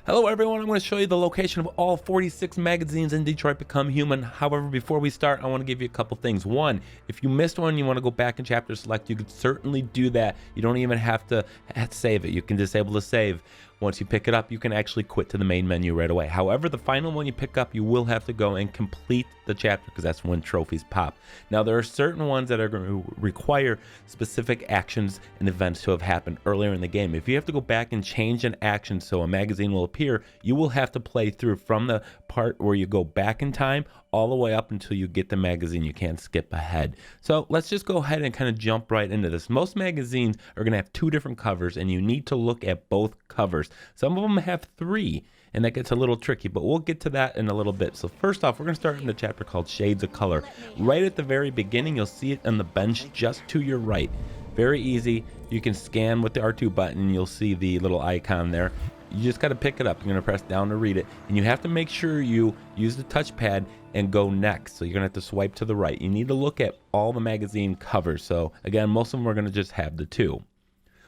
Hello everyone, I'm going to show you the location of all 46 magazines in Detroit Become Human. However, before we start, I want to give you a couple things. One, if you missed one and you want to go back in chapter select, you could certainly do that. You don't even have to save it. You can disable the save. Once you pick it up, you can actually quit to the main menu right away. However, the final one you pick up, you will have to go and complete the chapter because that's when trophies pop. Now, there are certain ones that are going to require specific actions and events to have happened earlier in the game. If you have to go back and change an action so a magazine will appear, you will have to play through from the part where you go back in time all the way up until you get the magazine. You can't skip ahead. So let's just go ahead and kind of jump right into this. Most magazines are going to have two different covers, and you need to look at both covers. Some of them have three, and that gets a little tricky, but we'll get to that in a little bit. So first off, we're going to start in the chapter called Shades of Color. Right at the very beginning, you'll see it on the bench just to your right. Very easy. You can scan with the R2 button. You'll see the little icon there. You just got to pick it up. You're going to press down to read it, and you have to make sure you use the touchpad and go next. So you're going to have to swipe to the right. You need to look at all the magazine covers. So again, most of them are going to just have the two.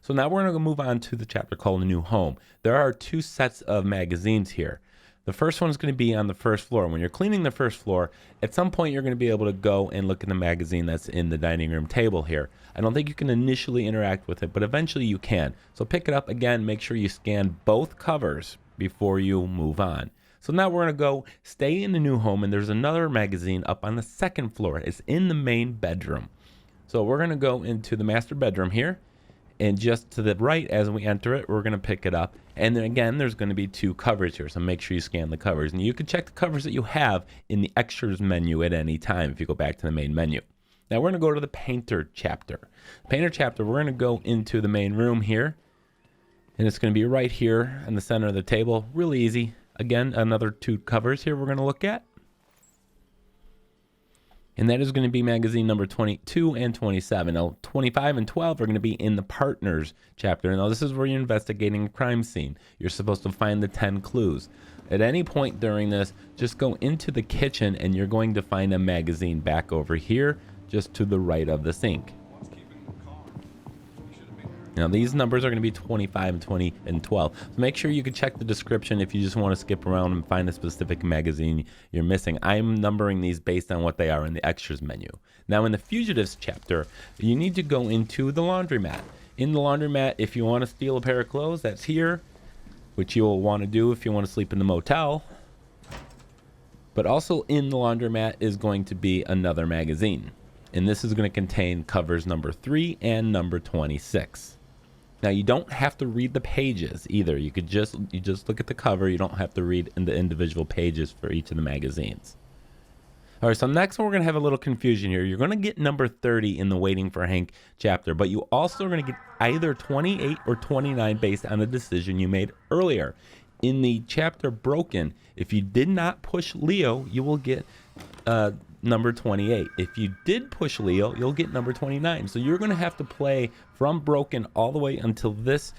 So now we're going to move on to the chapter called A New Home. There are two sets of magazines here. The first one is going to be on the first floor. When you're cleaning the first floor, at some point you're going to be able to go and look at the magazine that's in the dining room table here. I don't think you can initially interact with it, but eventually you can. So pick it up again, make sure you scan both covers before you move on. So now we're going to go stay in the new home, and there's another magazine up on the second floor. It's in the main bedroom. So we're going to go into the master bedroom here. And just to the right as we enter it, we're going to pick it up. And then again, there's going to be two covers here. So make sure you scan the covers. And you can check the covers that you have in the extras menu at any time if you go back to the main menu. Now we're going to go to the painter chapter. Painter chapter, we're going to go into the main room here. And it's going to be right here in the center of the table. Really easy. Again, another two covers here we're going to look at. And that is going to be magazine number 22 and 27. Now, 25 and 12 are going to be in the partners chapter. Now, this is where you're investigating a crime scene. You're supposed to find the 10 clues. At any point during this, just go into the kitchen and you're going to find a magazine back over here, just to the right of the sink. Now, these numbers are going to be 25 and 20 and 12. So make sure you can check the description if you just want to skip around and find a specific magazine you're missing. I'm numbering these based on what they are in the extras menu. Now, in the Fugitives chapter, you need to go into the laundromat. In the laundromat, if you want to steal a pair of clothes, that's here, which you'll want to do if you want to sleep in the motel. But also in the laundromat is going to be another magazine. And this is going to contain covers number 3 and number 26. Now, you don't have to read the pages either. You just look at the cover. You don't have to read in the individual pages for each of the magazines. All right, so next we're going to have a little confusion here. You're going to get number 30 in the Waiting for Hank chapter, but you also are going to get either 28 or 29 based on a decision you made earlier. In the chapter Broken, if you did not push Leo, you will get number 28. If you did push Leo, you'll get number 29. So you're going to have to play from Broken all the way until this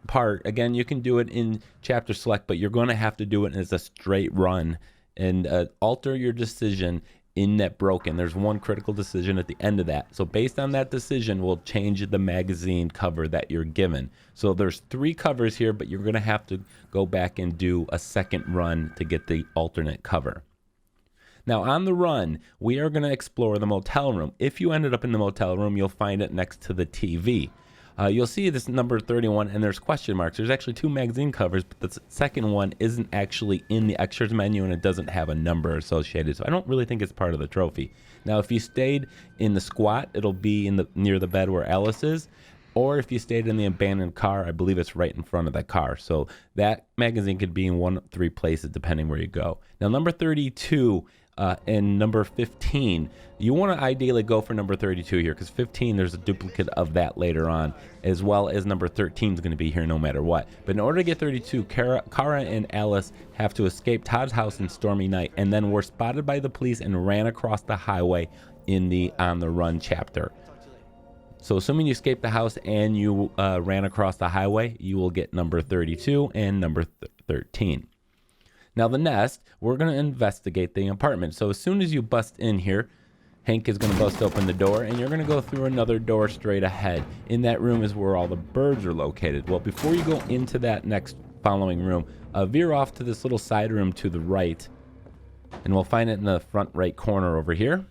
part. Again, you can do it in chapter select, but you're going to have to do it as a straight run and alter your decision in that Broken. There's one critical decision at the end of that. So based on that decision, we'll change the magazine cover that you're given. So there's 3 covers here, but you're going to have to go back and do a second run to get the alternate cover. Now, on the run, we are going to explore the motel room. If you ended up in the motel room, you'll find it next to the TV. You'll see this number 31, and there's question marks. There's actually 2 magazine covers, but the second one isn't actually in the extras menu, and it doesn't have a number associated. So I don't really think it's part of the trophy. Now, if you stayed in the squat, it'll be in near the bed where Alice is. Or if you stayed in the abandoned car, I believe it's right in front of that car. So that magazine could be in 1 of 3 places, depending where you go. Now, number 32... and number 15, you want to ideally go for number 32 here, because 15, there's a duplicate of that later on, as well as number 13 is going to be here no matter what. But in order to get 32, Kara and Alice have to escape Todd's house in stormy night, and then were spotted by the police and ran across the highway in the On the Run chapter. So assuming you escaped the house and you ran across the highway, you will get number 32 and number 13. Now, the nest, we're going to investigate the apartment. So as soon as you bust in here, Hank is going to bust open the door, and you're going to go through another door straight ahead. In that room is where all the birds are located. Well, before you go into that next following room. Veer off to this little side room to the right, and we'll find it in the front right corner over here.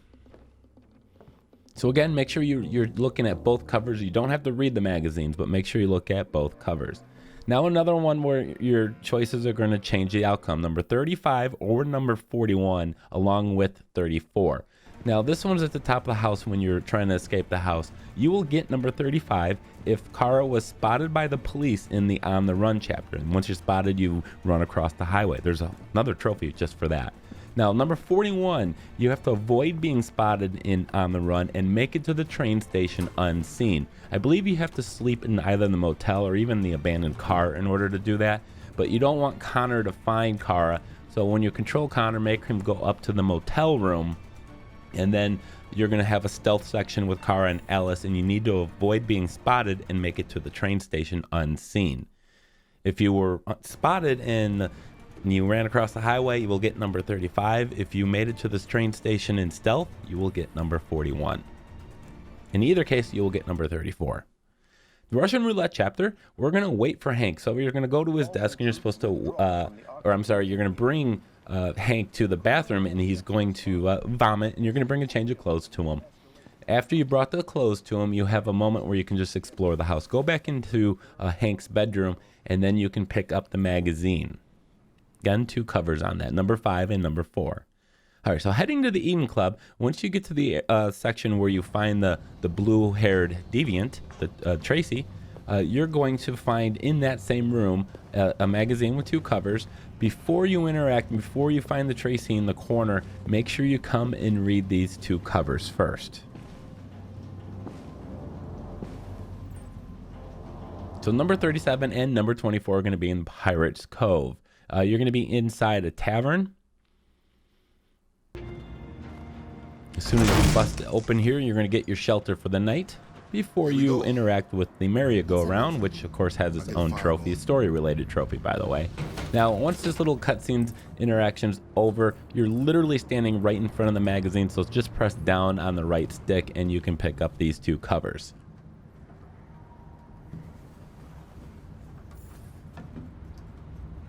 So again, make sure you're looking at both covers. You don't have to read the magazines, but make sure you look at both covers. Now another one where your choices are going to change the outcome. Number 35 or number 41 along with 34. Now this one's at the top of the house when you're trying to escape the house. You will get number 35 if Kara was spotted by the police in the On the Run chapter. And once you're spotted, you run across the highway. There's another trophy just for that. Now, number 41, you have to avoid being spotted in On the Run and make it to the train station unseen. I believe you have to sleep in either the motel or even the abandoned car in order to do that, but you don't want Connor to find Kara. So when you control Connor, make him go up to the motel room, and then you're going to have a stealth section with Kara and Alice, and you need to avoid being spotted and make it to the train station unseen. If you were spotted and you ran across the highway, you will get number 35. If you made it to this train station in stealth, you will get number 41. In either case, you will get number 34. The Russian Roulette chapter, we're going to wait for Hank. So you're going to go to his desk and you're supposed to, you're going to bring Hank to the bathroom, and he's going to vomit, and you're going to bring a change of clothes to him. After you brought the clothes to him, you have a moment where you can just explore the house. Go back into Hank's bedroom, and then you can pick up the magazine. Again, 2 covers on that, number 5 and number 4. All right, so heading to the Eden Club, once you get to the section where you find the blue-haired deviant, Tracy, you're going to find in that same room a magazine with 2 covers. Before you interact, before you find the Tracy in the corner, make sure you come and read these 2 covers first. So number 37 and number 24 are going to be in Pirates Cove. You're going to be inside a tavern. As soon as you bust it open here, you're going to get your shelter for the night before you interact with the merry-go-round, which of course has its own trophy, a story-related trophy, by the way. Now, once this little cutscenes interaction's over, you're literally standing right in front of the magazine, so just press down on the right stick and you can pick up these 2 covers.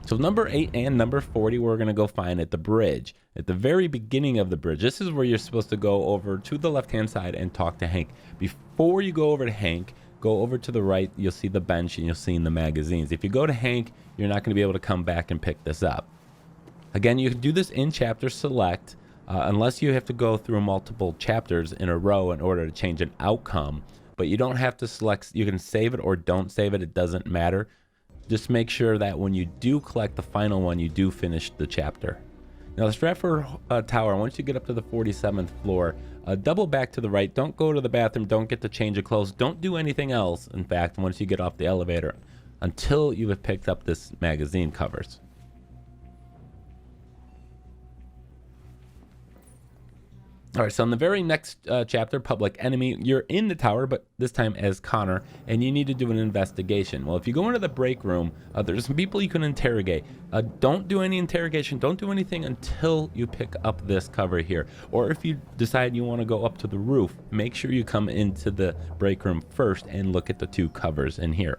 So number 8 and number 40 we're going to go find at the bridge. At the very beginning of the bridge, this is where you're supposed to go over to the left-hand side and talk to Hank. Before you go over to Hank, go over to the right, you'll see the bench and you'll see the magazines. If you go to Hank, you're not going to be able to come back and pick this up. Again, you can do this in chapter select, unless you have to go through multiple chapters in a row in order to change an outcome. But you don't have to select, you can save it or don't save it, it doesn't matter. Just make sure that when you do collect the final one, you do finish the chapter. Now, the Stratford Tower, once you get up to the 47th floor, double back to the right. Don't go to the bathroom. Don't get the change of clothes. Don't do anything else, in fact, once you get off the elevator, until you have picked up this magazine covers. All right, so in the very next chapter, Public Enemy, you're in the tower, but this time as Connor, and you need to do an investigation. Well, if you go into the break room, there's some people you can interrogate. Don't do any interrogation. Don't do anything until you pick up this cover here. Or if you decide you want to go up to the roof, make sure you come into the break room first and look at the 2 covers in here.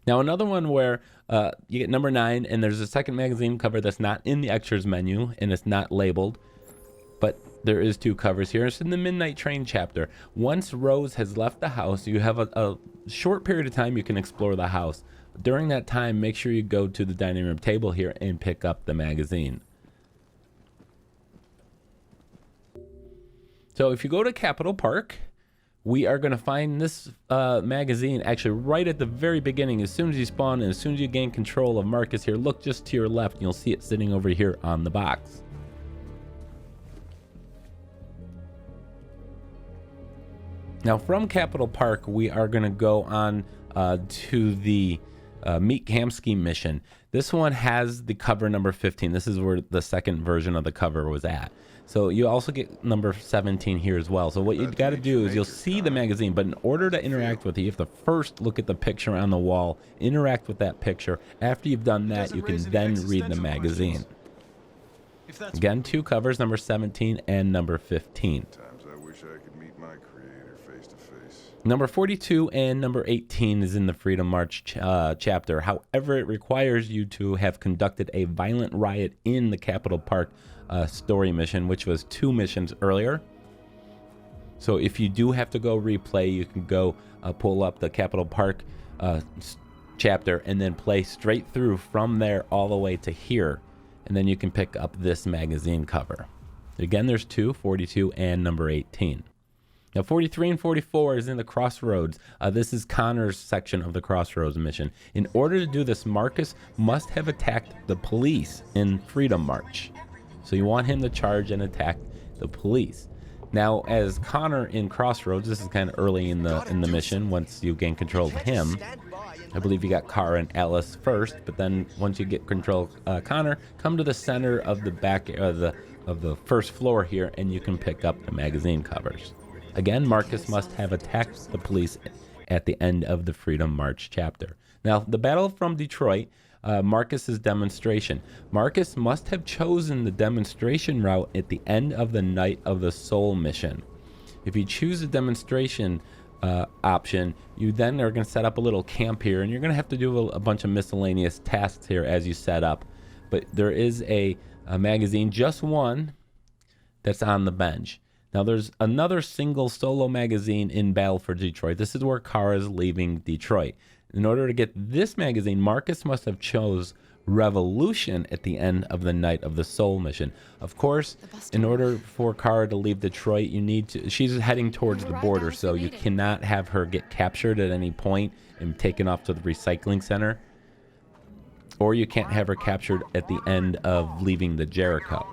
Now, another one where you get number 9, and there's a second magazine cover that's not in the extras menu, and it's not labeled. But there is 2 covers here. It's in the Midnight Train chapter. Once Rose has left the house, you have a short period of time you can explore the house. During that time, make sure you go to the dining room table here and pick up the magazine. So if you go to Capitol Park, we are going to find this magazine actually right at the very beginning. As soon as you spawn and as soon as you gain control of Marcus here, look just to your left and you'll see it sitting over here on the box. Now, from Capitol Park, we are going to go on to the Meet Kamski mission. This one has the cover number 15. This is where the second version of the cover was at. So you also get number 17 here as well. So what you got to do is you'll see the magazine, but in order to interact with it, you have to first look at the picture on the wall, interact with that picture. After you've done that, you can then read the magazine. Again, 2 covers, number 17 and number 15. Times I wish I could meet my creator face to face. Number 42 and number 18 is in the Freedom March chapter. However, it requires you to have conducted a violent riot in the Capitol Park story mission, which was 2 missions earlier. So if you do have to go replay, you can go pull up the Capitol Park chapter and then play straight through from there all the way to here. And then you can pick up this magazine cover. Again, there's 2, 42 and number 18. Now, 43 and 44 is in the Crossroads. This is Connor's section of the Crossroads mission. In order to do this, Marcus must have attacked the police in Freedom March. So you want him to charge and attack the police. Now, as Connor in Crossroads, this is kind of early in the mission. Once you gain control of him, I believe you got Kara and Alice first, but then once you get control of Connor, come to the center of the back of the first floor here, and you can pick up the magazine covers. Again, Marcus must have attacked the police at the end of the Freedom March chapter. Now, the battle from Detroit, Marcus's demonstration. Marcus must have chosen the demonstration route at the end of the Night of the Soul mission. If you choose the demonstration option, you then are going to set up a little camp here, and you're going to have to do a bunch of miscellaneous tasks here as you set up. But there is a magazine, just one, that's on the bench. Now, there's another single solo magazine in Battle for Detroit. This is where Kara is leaving Detroit. In order to get this magazine, Marcus must have chose Revolution at the end of the Night of the Soul mission. Of course, in order for Kara to leave Detroit, you need to. She's heading towards the border, so you cannot have her get captured at any point and taken off to the recycling center. Or you can't have her captured at the end of leaving the Jericho.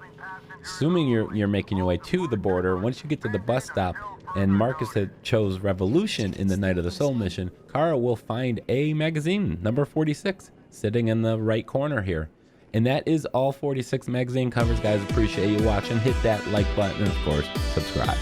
Assuming you're making your way to the border, once you get to the bus stop and Marcus had chose Revolution in the Night of the Soul mission, Kara will find a magazine, number 46, sitting in the right corner here. And that is all 46 magazine covers, guys. Appreciate you watching. Hit that like button and, of course, subscribe.